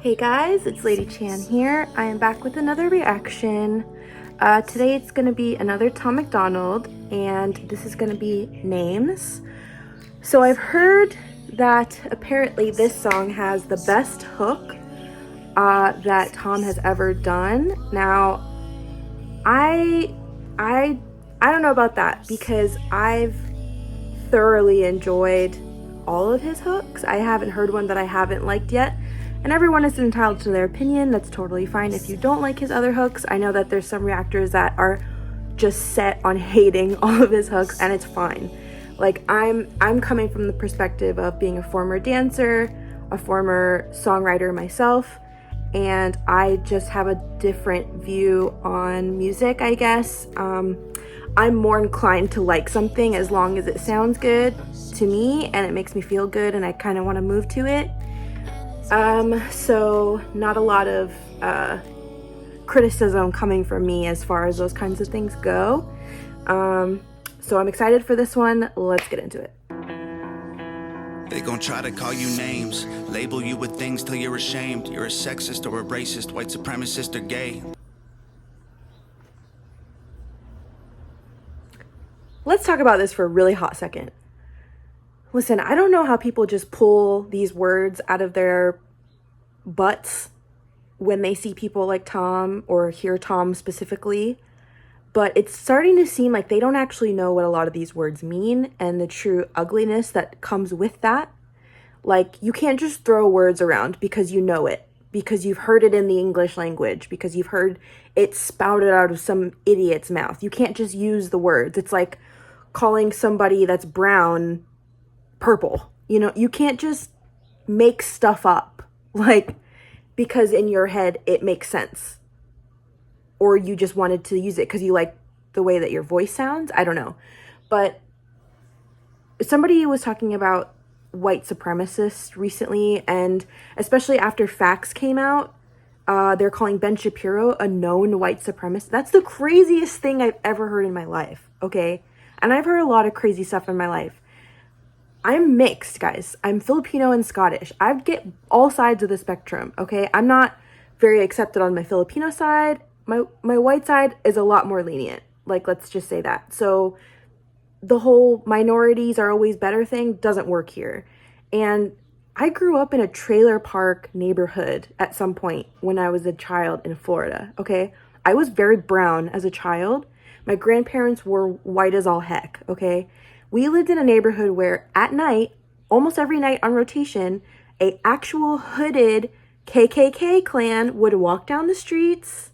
Hey guys, it's Lady Chan here. I am back with another reaction. Today it's going to be another Tom MacDonald, and this is going to be Names. So I've heard that apparently this song has the best hook that Tom has ever done. Now, I, I, I don't know about that because I've thoroughly enjoyed all of his hooks. I haven't heard one that I haven't liked yet. And everyone is entitled to their opinion. That's totally fine if you don't like his other hooks. I know that there's some reactors that are just set on hating all of his hooks, and it's fine. Like, I'm coming from the perspective of being a former dancer, a former songwriter myself, and I just have a different view on music, I guess. I'm more inclined to like something as long as it sounds good to me and it makes me feel good and I kind of want to move to it. So not a lot of criticism coming from me as far as those kinds of things go. So I'm excited for this one. Let's get into it. They gon' try to call you names, label you with things till you're ashamed. You're a sexist or a racist, white supremacist or gay. Let's talk about this for a really hot second. Listen, I don't know how people just pull these words out of their butts when they see people like Tom or hear Tom specifically, but it's starting to seem like they don't actually know what a lot of these words mean and the true ugliness that comes with that. Like, you can't just throw words around because you know it, because you've heard it in the English language, because you've heard it spouted out of some idiot's mouth. You can't just use the words. It's like calling somebody that's brown purple. You know, you can't just make stuff up, like, because in your head it makes sense. Or you just wanted to use it because you like the way that your voice sounds. I don't know. But somebody was talking about white supremacists recently, and especially after facts came out, they're calling Ben Shapiro a known white supremacist. That's the craziest thing I've ever heard in my life, okay? And I've heard a lot of crazy stuff in my life. I'm mixed, guys. I'm Filipino and Scottish. I get all sides of the spectrum, okay? I'm not very accepted on my Filipino side. My white side is a lot more lenient. Like, let's just say that. So the whole minorities are always better thing doesn't work here. And I grew up in a trailer park neighborhood at some point when I was a child in Florida, okay? I was very brown as a child. My grandparents were white as all heck, okay? We lived in a neighborhood where at night, almost every night on rotation, a actual hooded KKK clan would walk down the streets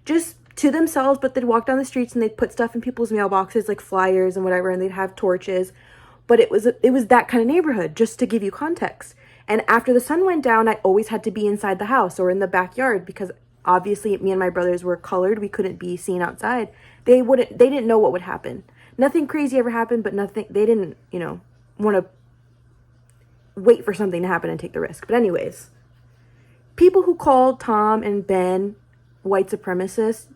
just to themselves, but they'd walk down the streets and they'd put stuff in people's mailboxes like flyers and whatever, and they'd have torches. But it was that kind of neighborhood, just to give you context. And after the sun went down, I always had to be inside the house or in the backyard because obviously me and my brothers were colored. We couldn't be seen outside. They didn't know what would happen. Nothing crazy ever happened, but they didn't, want to wait for something to happen and take the risk. But anyways, people who called Tom and Ben white supremacists,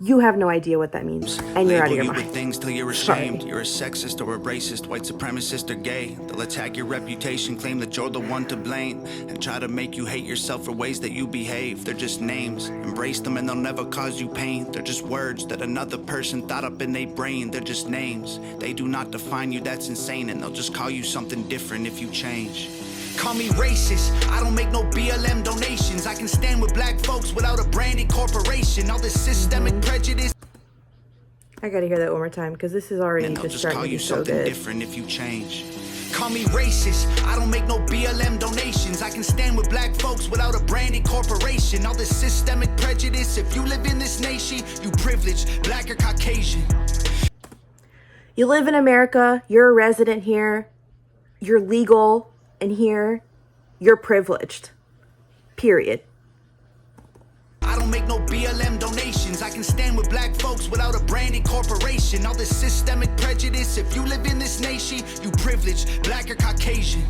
you have no idea what that means, and you're out of your mind. With things till you're ashamed. You're a sexist or a racist, white supremacist or gay. They'll attack your reputation, claim that you're the one to blame, and try to make you hate yourself for ways that you behave. They're just names. Embrace them and they'll never cause you pain. They're just words that another person thought up in their brain. They're just names. They do not define you, that's insane, and they'll just call you something different if you change. Call me racist, I don't make no BLM donations. I can stand with black folks without a branded corporation. All this systemic prejudice. I gotta hear that one more time because this is already just starting to be so good. Different if you change. Call me racist, I don't make no BLM donations. I can stand with black folks without a branded corporation. All this systemic prejudice, if you live in this nation, you privileged, black or Caucasian. You live in America, you're a resident here, you're legal in here, you're privileged. Period. I don't make no BLM donations. I can stand with black folks without a branded corporation. All this systemic prejudice, if you live in this nation, you privileged, black or Caucasian.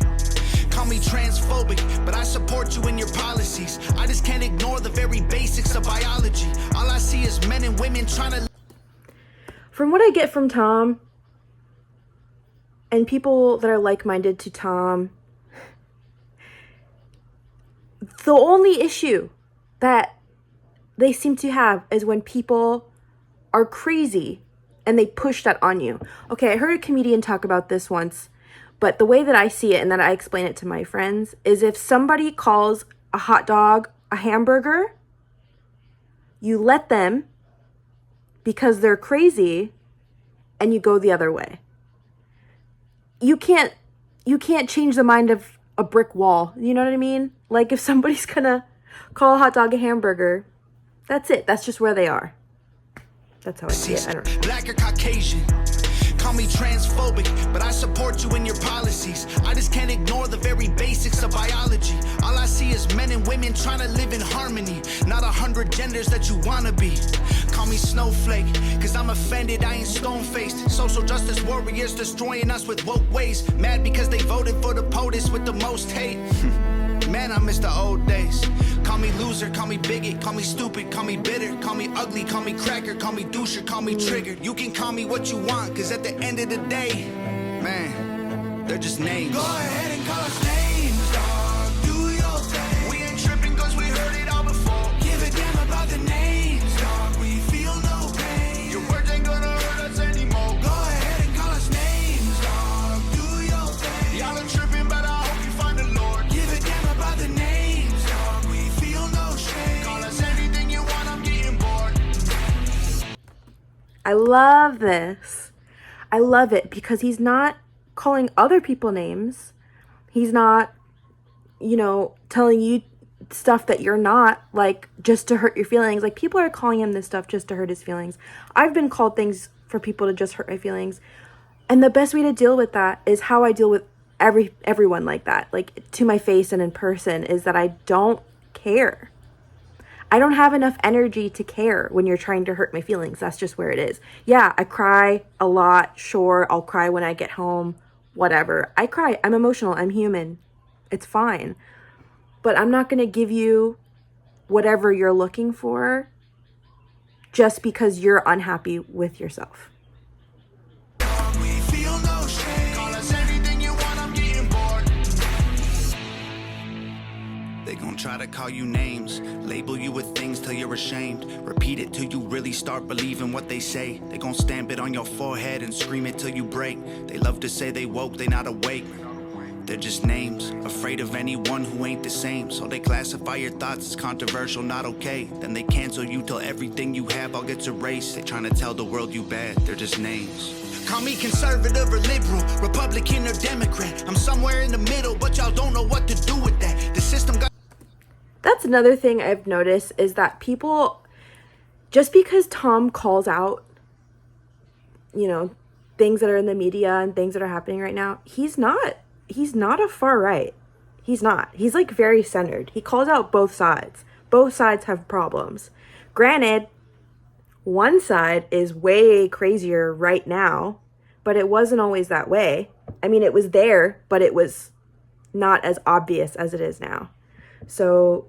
Call me transphobic, but I support you in your policies. I just can't ignore the very basics of biology. All I see is men and women trying to... From what I get from Tom, and people that are like-minded to Tom, The only issue that they seem to have is when people are crazy and they push that on you. Okay, I heard a comedian talk about this once, but the way that I see it and that I explain it to my friends is if somebody calls a hot dog a hamburger, you let them because they're crazy and you go the other way. You can't change the mind of a brick wall. You know what I mean? Like if somebody's gonna call a hot dog a hamburger, that's it. That's just where they are. That's how I see it. I don't know. Black or Caucasian. Call me transphobic, but I support you in your policies. I just can't ignore the very basics of biology. All I see is men and women trying to live in harmony, not 100 genders that you wanna be. Call me snowflake, cause I'm offended, I ain't stone-faced. Social justice warriors destroying us with woke ways. Mad because they voted for the POTUS with the most hate. Man, I miss the old days. Call me loser, call me bigot, call me stupid, call me bitter, call me ugly, call me cracker, call me doucher, call me triggered. You can call me what you want, cause at the end of the day, man, they're just names. Go ahead and call us names, dog. Do your thing. We ain't tripping cause we heard it all before. Give a damn about the names, dog. We feel no pain. Your words ain't gonna hurt us anymore. Go ahead and call us names, dog. Do your thing. Y'all are tripping, but I hope you find the Lord. Give a damn about the names, dog. We feel no shame. Call us anything you want, I'm getting bored. I love this. I love it because he's not calling other people names. He's not, telling you stuff that you're not, like, just to hurt your feelings. Like, people are calling him this stuff just to hurt his feelings. I've been called things for people to just hurt my feelings. And the best way to deal with that is how I deal with everyone like that, like, to my face and in person, is that I don't care. I don't have enough energy to care when you're trying to hurt my feelings. That's just where it is. Yeah, I cry a lot. Sure, I'll cry when I get home. Whatever. I cry. I'm emotional. I'm human. It's fine. But I'm not going to give you whatever you're looking for just because you're unhappy with yourself. We feel no shame. Call us anything you want, I'm getting bored. They gon' try to call you names, label you with things till you're ashamed. Repeat it till you really start believing what they say. They gon' stamp it on your forehead and scream it till you break. They love to say they woke, they not awake. They're just names, afraid of anyone who ain't the same. So they classify your thoughts as controversial, not okay. Then they cancel you till everything you have all gets erased. They trying to tell the world you bad, they're just names. Call me conservative or liberal, Republican or Democrat. I'm somewhere in the middle, but y'all don't know what to do with that. The system got... That's another thing I've noticed is that people, just because Tom calls out, things that are in the media and things that are happening right now, he's not a far right. He's not. He's like very centered. He calls out both sides. Both sides have problems. Granted, one side is way crazier right now, but it wasn't always that way. I mean, it was there, but it was not as obvious as it is now. So,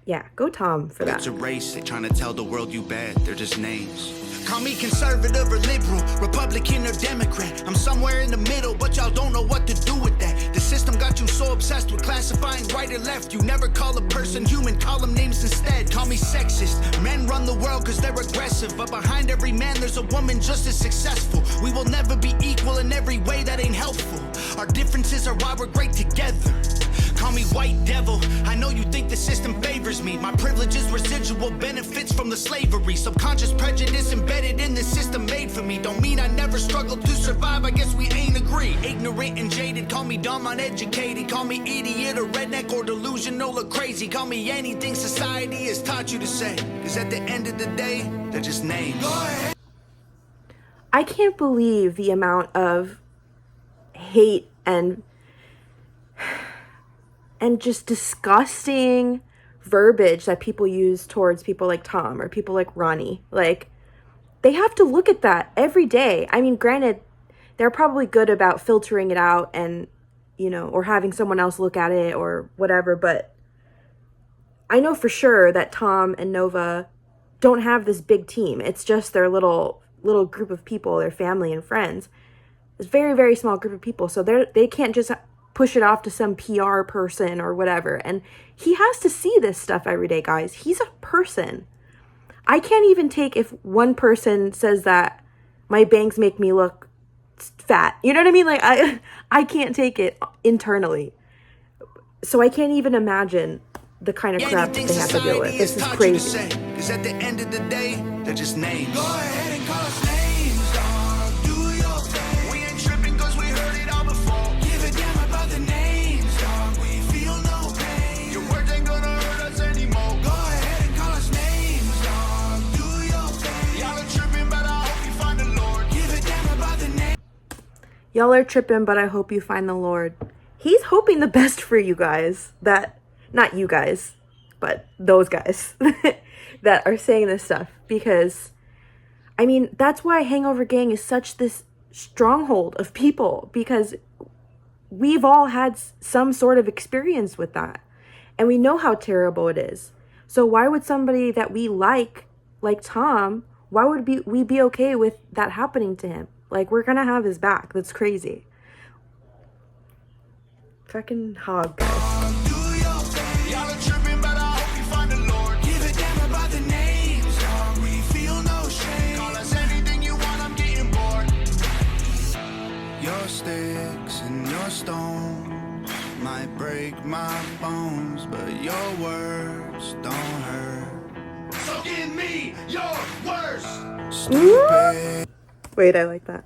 yeah, go Tom for that. It's a race. They're trying to tell the world you bad. They're just names. Call me conservative or liberal, Republican or Democrat. I'm somewhere in the middle, but y'all don't know what to do with that. The system got you so obsessed with classifying right or left. You never call a person human, call them names instead. Call me sexist. Men run the world cause they're aggressive, but behind every man there's a woman just as successful. We will never be equal in every way that ain't helpful. Our differences are why we're great together. Call me white devil. I know you think the system favors me. My privilege is residual benefits from the slavery. Subconscious prejudice embedded in the system made for me. Don't mean I never struggled to survive. I guess we ain't agree. Ignorant and jaded. Call me dumb, uneducated. Call me idiot or redneck or delusional or crazy. Call me anything society has taught you to say. Cause at the end of the day, they're just names. Go ahead. I can't believe the amount of hate and just disgusting verbiage that people use towards people like Tom or people like Ronnie. Like, they have to look at that every day. I mean, granted, they're probably good about filtering it out and, or having someone else look at it or whatever, but I know for sure that Tom and Nova don't have this big team. It's just their little group of people, their family and friends. It's a very, very small group of people, so they can't just push it off to some PR person or whatever. And he has to see this stuff every day, guys. He's a person. I can't even take if one person says that my bangs make me look fat. You know what I mean? Like, I can't take it internally. So I can't even imagine the kind of crap they have to deal with. This is crazy. Because at the end of the day, they're just names. Go ahead and call us names, dog. Do your thing. We ain't tripping cause we heard it all before. Give a damn about the names, dog. We feel no pain. Your words ain't gonna hurt us anymore. Go ahead and call us names, dog. Do your thing. Y'all are tripping, but I hope you find the Lord. Give a damn about the names. Y'all are tripping, but I hope you find the Lord. He's hoping the best for you guys. Not you guys, but those guys that are saying this stuff. Because, I mean, that's why Hangover Gang is such this stronghold of people. Because we've all had some sort of experience with that. And we know how terrible it is. So why would somebody that we like Tom, why would we be okay with that happening to him? Like, we're gonna have his back. That's crazy. Fucking hog, guys. Y'all are tripping, but I hope you find the Lord. Give a damn about the names, dog. We feel no shame. Call us anything you want, I'm getting bored. Your sticks and your stones might break my bones, but your words don't hurt. So give me your worst. Stupid Wait, I like that.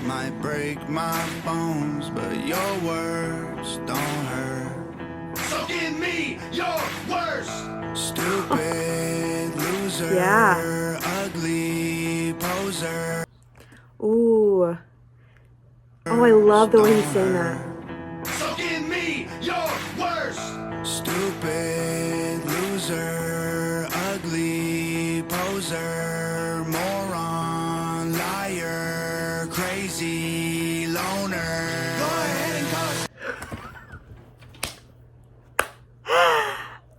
might break my bones, but your words don't hurt. So give me your worst. Stupid loser, Yeah. ugly poser. Ooh. Oh, I love the way he's saying that. So give me your worst. Stupid loser, ugly poser, moron, liar, crazy loner. Go ahead and call us.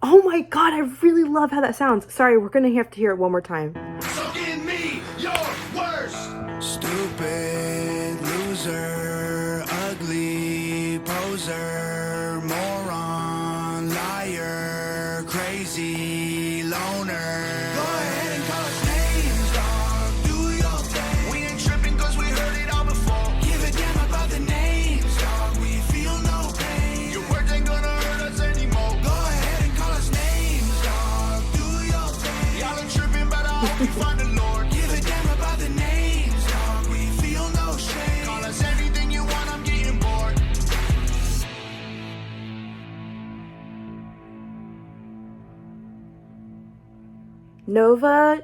Oh my god, I really love how that sounds. Sorry, we're gonna have to hear it one more time. So give me your worst. Stupid loser, ugly poser, moron, liar, crazy loner. Go ahead and call us names, dog. Do your thing. We ain't tripping cause we heard it all before. Give a damn about the names, dog. We feel no pain. Your words ain't gonna hurt us anymore. Go ahead and call us names, dog. Do your thing. Y'all are tripping, but I hope you find the Lord. Give a damn about the names, dog. We feel no shame. Call us anything you want, I'm getting bored. Nova,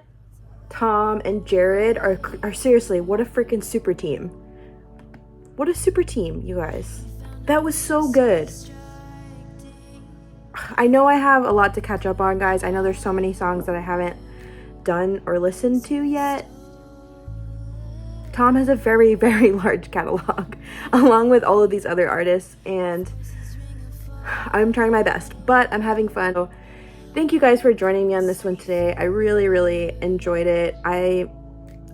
Tom, and Jared are seriously, what a freaking super team. What a super team, you guys. That was so good. I know I have a lot to catch up on, guys. I know there's so many songs that I haven't done or listened to yet. Tom has a very, very large catalog, along with all of these other artists, and I'm trying my best, but I'm having fun. So thank you guys for joining me on this one today. I really, really enjoyed it. I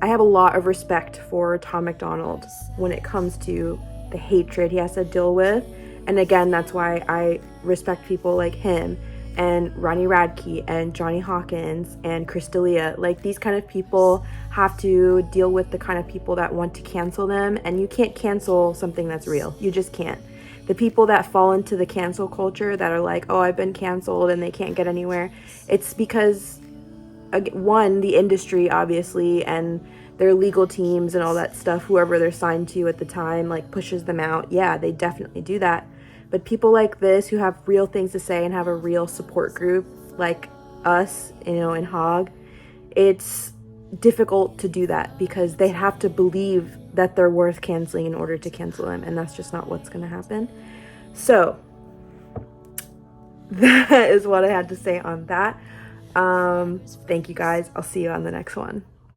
have a lot of respect for Tom MacDonald when it comes to the hatred he has to deal with. And again, that's why I respect people like him and Ronnie Radke and Johnny Hawkins and Chris D'Elia. Like, these kind of people have to deal with the kind of people that want to cancel them, and you can't cancel something that's real. You just can't. The people that fall into the cancel culture that are like, oh, I've been canceled, and they can't get anywhere, it's because, one, the industry, obviously, and their legal teams and all that stuff, whoever they're signed to at the time, like, pushes them out. Yeah, they definitely do that. But people like this who have real things to say and have a real support group like us, you know, in Hog, it's difficult to do that because they have to believe that they're worth canceling in order to cancel them, and that's just not what's going to happen. So that is what I had to say on that. Thank you guys. I'll see you on the next one.